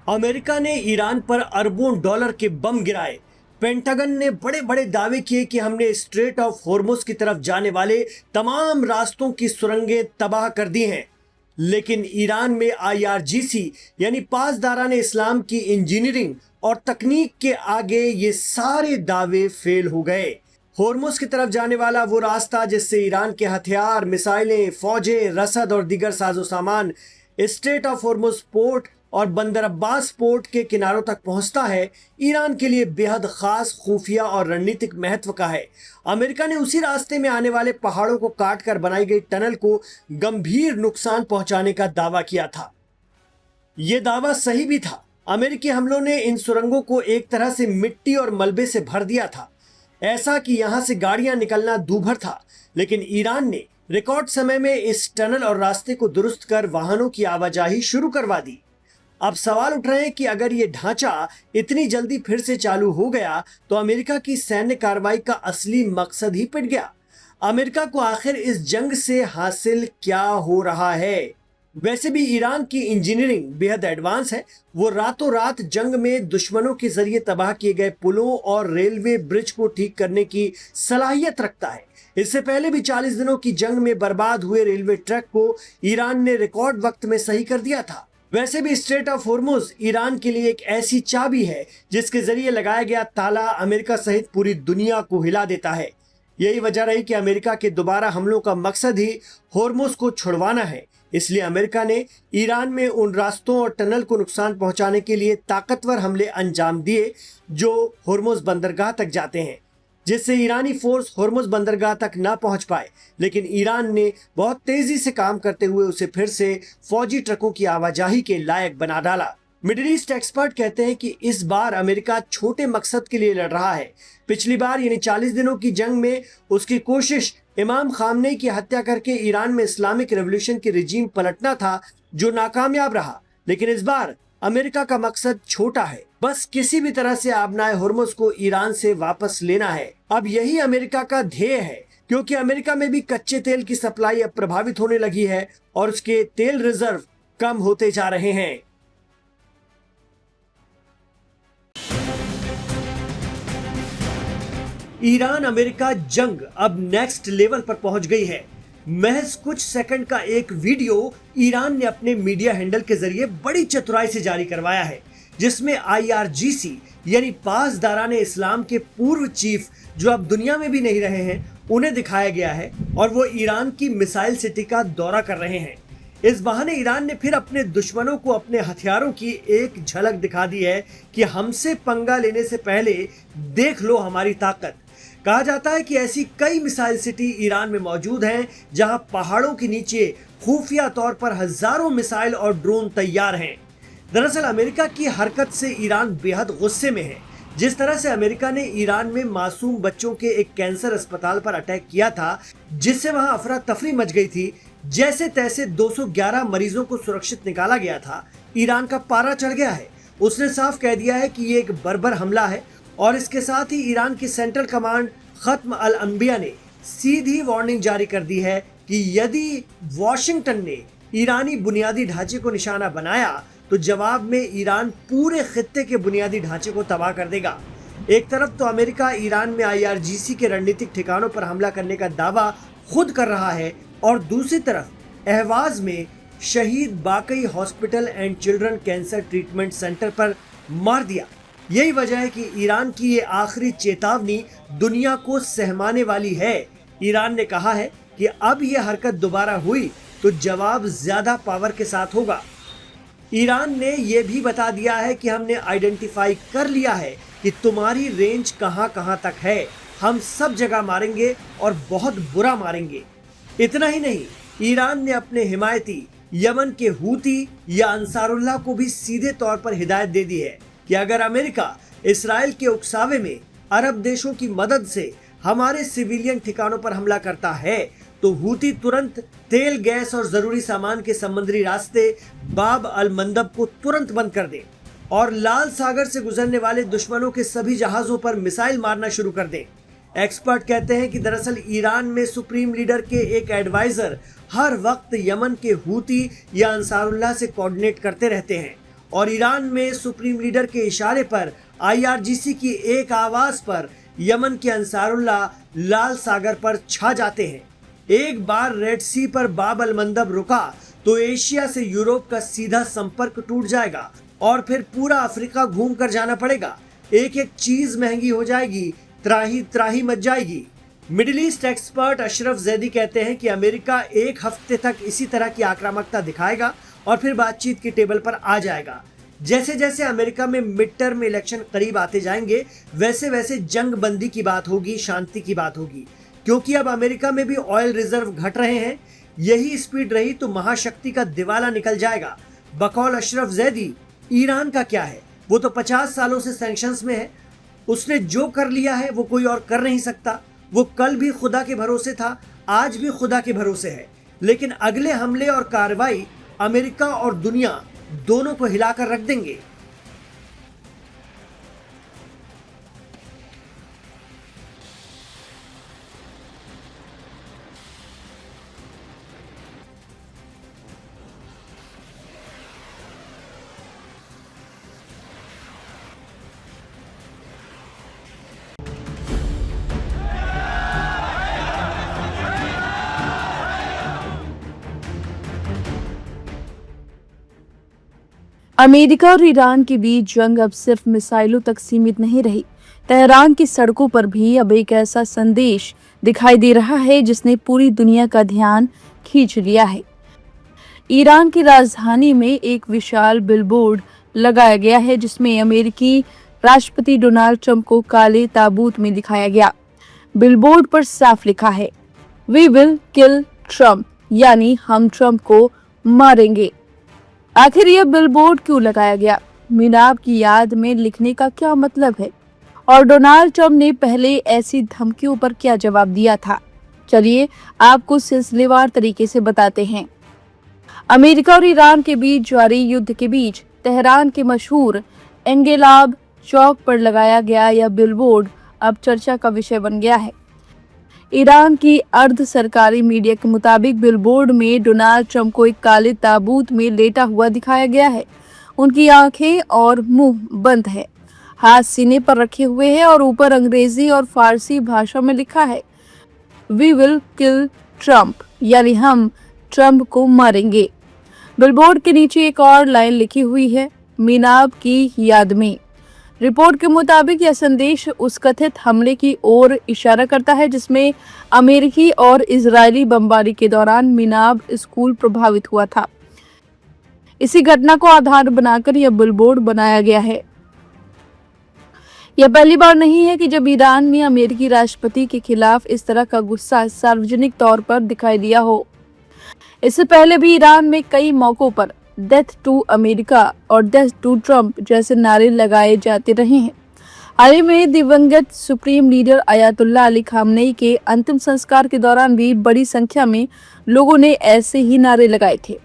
America ने Iran पर अरबों डॉलर के बम गिराए। पेंटागन ने बड़े बड़े दावे किए कि हमने स्ट्रेट ऑफ हॉर्मुज की तरफ जाने वाले तमाम रास्तों की सुरंगें तबाह कर दी हैं। लेकिन ईरान में IRGC यानी पासदारान इस्लाम की इंजीनियरिंग और तकनीक के आगे ये सारे दावे फेल हो गए। हॉर्मुज की तरफ जाने वाला वो रास्ता जिससे ईरान के हथियार, मिसाइलें, फौजें, रसद और दीगर साजो सामान स्ट्रेट ऑफ हॉर्मुज पोर्ट और बंदर अब्बास पोर्ट के किनारों तक पहुंचता है, ईरान के लिए बेहद खास, खुफिया और रणनीतिक महत्व का है। अमेरिका ने उसी रास्ते में आने वाले पहाड़ों को काटकर बनाई गई टनल को गंभीर नुकसान पहुंचाने का दावा किया था। यह दावा सही भी था। अमेरिकी हमलों ने इन सुरंगों को एक तरह से मिट्टी और मलबे से भर दिया था, ऐसा कि यहां से गाड़ियां निकलना दूभर था। लेकिन ईरान ने रिकॉर्ड समय में इस टनल और रास्ते को दुरुस्त कर वाहनों की आवाजाही शुरू करवा दी। अब सवाल उठ रहे हैं कि अगर ये ढांचा इतनी जल्दी फिर से चालू हो गया तो अमेरिका की सैन्य कार्रवाई का असली मकसद ही पिट गया। अमेरिका को आखिर इस जंग से हासिल क्या हो रहा है? वैसे भी ईरान की इंजीनियरिंग बेहद एडवांस है। वो रातों रात जंग में दुश्मनों के जरिए तबाह किए गए पुलों और रेलवे ब्रिज को ठीक करने की सलाहियत रखता है। इससे पहले भी 40 दिनों की जंग में बर्बाद हुए रेलवे ट्रैक को ईरान ने रिकॉर्ड वक्त में सही कर दिया था। वैसे भी स्ट्रेट ऑफ हॉर्मुज ईरान के लिए एक ऐसी चाबी है जिसके जरिए लगाया गया ताला अमेरिका सहित पूरी दुनिया को हिला देता है। यही वजह रही कि अमेरिका के दोबारा हमलों का मकसद ही हॉर्मुज को छुड़वाना है। इसलिए अमेरिका ने ईरान में उन रास्तों और टनल को नुकसान पहुंचाने के लिए ताकतवर हमले अंजाम दिए जो हॉर्मुज बंदरगाह तक जाते हैं, जिससे ईरानी फोर्स हॉर्मुज बंदरगाह तक ना पहुंच पाए। लेकिन ईरान ने बहुत तेजी से काम करते हुए उसे फिर से फौजी ट्रकों की आवाजाही के लायक बना डाला। मिडिल ईस्ट एक्सपर्ट कहते हैं कि इस बार अमेरिका छोटे मकसद के लिए लड़ रहा है। पिछली बार यानी 40 दिनों की जंग में उसकी कोशिश इमाम खामनेई की हत्या करके ईरान में इस्लामिक रेवोल्यूशन की रिजीम पलटना था, जो नाकामयाब रहा। लेकिन इस बार अमेरिका का मकसद छोटा है, बस किसी भी तरह से आबनाए हॉर्मुज को ईरान से वापस लेना है। अब यही अमेरिका का ध्येय है, क्योंकि अमेरिका में भी कच्चे तेल की सप्लाई अब प्रभावित होने लगी है और उसके तेल रिजर्व कम होते जा रहे हैं। ईरान अमेरिका जंग अब नेक्स्ट लेवल पर पहुंच गई है। महज कुछ सेकंड का एक वीडियो ईरान ने अपने मीडिया हैंडल के जरिए बड़ी चतुराई से जारी करवाया है, जिसमें IRGC यानी पासदारान इस्लाम के पूर्व चीफ, जो अब दुनिया में भी नहीं रहे हैं, उन्हें दिखाया गया है और वो ईरान की मिसाइल सिटी का दौरा कर रहे हैं। इस बहाने ईरान ने फिर अपने दुश्मनों को अपने हथियारों की एक झलक दिखा दी है कि हमसे पंगा लेने से पहले देख लो हमारी ताकत। कहा जाता है कि ऐसी कई मिसाइल सिटी ईरान में मौजूद हैं जहां पहाड़ों के नीचे खुफिया तौर पर हजारों मिसाइल और ड्रोन तैयार हैं। दरअसल अमेरिका की हरकत से ईरान बेहद गुस्से में है। जिस तरह से अमेरिका ने ईरान में मासूम बच्चों के एक कैंसर अस्पताल पर अटैक किया था, जिससे वहां अफरा तफरी मच गई थी, जैसे तैसे 211 मरीजों को सुरक्षित निकाला गया था, ईरान का पारा चढ़ गया है। उसने साफ कह दिया है कि ये एक बर्बर हमला है और इसके साथ ही ईरान की सेंट्रल कमांड खत्म अल अंबिया ने सीधी वार्निंग जारी कर दी है कि यदि वॉशिंगटन ने ईरानी बुनियादी ढांचे को निशाना बनाया तो जवाब में ईरान पूरे खित्ते के बुनियादी ढांचे को तबाह कर देगा। एक तरफ तो अमेरिका ईरान में IRGC के रणनीतिक ठिकानों पर हमला करने का दावा खुद कर रहा है और दूसरी तरफ अहवाज में Shahid Baqaei hospital and children cancer treatment centre पर मार दिया। यही वजह है कि ईरान की ये आखिरी चेतावनी दुनिया को सहमाने वाली है। ईरान ने कहा है कि अब ये हरकत दोबारा हुई तो जवाब ज्यादा पावर के साथ होगा। ईरान ने यह भी बता दिया है कि हमने आइडेंटिफाई कर लिया है कि तुम्हारी रेंज कहां तक है, हम सब जगह मारेंगे और बहुत बुरा मारेंगे। इतना ही नहीं, ईरान ने अपने हिमायती यमन के हूती या अंसारुल्लाह को भी सीधे तौर पर हिदायत दे दी है कि अगर अमेरिका इसराइल के उकसावे में अरब देशों की मदद से हमारे सिविलियन ठिकानों पर हमला करता है तो हूती तुरंत तेल, गैस और जरूरी सामान के समुद्री रास्ते बाब अल मंदब को तुरंत बंद कर दें और लाल सागर से गुजरने वाले दुश्मनों के सभी जहाजों पर मिसाइल मारना शुरू कर दें। एक्सपर्ट कहते हैं कि दरअसल ईरान में सुप्रीम लीडर के एक एडवाइजर हर वक्त यमन के हूती या अंसारुल्लाह से कोऑर्डिनेट करते रहते हैं और ईरान में सुप्रीम लीडर के इशारे पर IRGC की एक आवाज पर यमन के अंसारुल्लाह लाल सागर पर छा जाते हैं। एक बार रेड सी पर बाब अल मंदब रुका तो एशिया से यूरोप का सीधा संपर्क टूट जाएगा और फिर पूरा अफ्रीका घूम कर जाना पड़ेगा। एक एक चीज महंगी हो जाएगी, त्राही त्राही मच जाएगी। Middle east expert Ashraf Zaidi कहते हैं कि अमेरिका एक हफ्ते तक इसी तरह की आक्रामकता दिखाएगा और फिर बातचीत की टेबल पर आ जाएगा। जैसे जैसे अमेरिका में मिड टर्म इलेक्शन करीब आते जाएंगे वैसे वैसे जंग बंदी की बात होगी, शांति की बात होगी, क्योंकि अब अमेरिका में भी ऑयल रिजर्व घट रहे हैं। यही स्पीड रही तो महाशक्ति का दिवाला निकल जाएगा। बकौल अशरफ जैदी, ईरान का क्या है, वो तो 50 सालों से सैंक्शंस में है। उसने जो कर लिया है वो कोई और कर नहीं सकता। वो कल भी खुदा के भरोसे था, आज भी खुदा के भरोसे है, लेकिन अगले हमले और कार्रवाई अमेरिका और दुनिया दोनों को हिलाकर रख देंगे। अमेरिका और ईरान के बीच जंग अब सिर्फ मिसाइलों तक सीमित नहीं रही। तेहरान की सड़कों पर भी अब एक ऐसा संदेश दिखाई दे रहा है जिसने पूरी दुनिया का ध्यान खींच लिया है। ईरान की राजधानी में एक विशाल बिलबोर्ड लगाया गया है जिसमें अमेरिकी राष्ट्रपति डोनाल्ड ट्रंप को काले ताबूत में दिखाया गया। बिलबोर्ड पर साफ लिखा है, वी विल किल ट्रंप, यानी हम ट्रंप को मारेंगे। आखिर यह बिलबोर्ड क्यों लगाया गया? मीनाब की याद में लिखने का क्या मतलब है? और डोनाल्ड ट्रंप ने पहले ऐसी धमकियों पर क्या जवाब दिया था? चलिए आपको सिलसिलेवार तरीके से बताते हैं। अमेरिका और ईरान के बीच जारी युद्ध के बीच तेहरान के मशहूर एंगेलाब चौक पर लगाया गया यह बिलबोर्ड अब चर्चा का विषय बन गया है। ईरान की अर्ध सरकारी मीडिया के मुताबिक बिलबोर्ड में डोनाल्ड ट्रंप को एक काले ताबूत में लेटा हुआ दिखाया गया है। उनकी आंखें और मुंह बंद है, हाथ सीने पर रखे हुए हैं और ऊपर अंग्रेजी और फारसी भाषा में लिखा है, वी विल किल ट्रंप, यानी हम ट्रंप को मारेंगे। बिलबोर्ड के नीचे एक और लाइन लिखी हुई है, मीनाब की याद में। रिपोर्ट के मुताबिक यह संदेश उस कथित हमले की ओर इशारा करता है जिसमें अमेरिकी और इजरायली बमबारी के दौरान मीनाब स्कूल प्रभावित हुआ था। इसी घटना को आधार बनाकर यह बिलबोर्ड बनाया गया है। यह पहली बार नहीं है कि जब ईरान में अमेरिकी राष्ट्रपति के खिलाफ इस तरह का गुस्सा सार्वजनिक तौर पर दिखाई दिया हो। इससे पहले भी ईरान में कई मौकों पर डेथ टू अमेरिका और डेथ टू ट्रंप जैसे नारे लगाए जाते रहे हैं। हाल ही में दिवंगत supreme leader Ayatollah Ali Khamenei के अंतिम संस्कार के दौरान भी बड़ी संख्या में लोगों ने ऐसे ही नारे लगाए थे।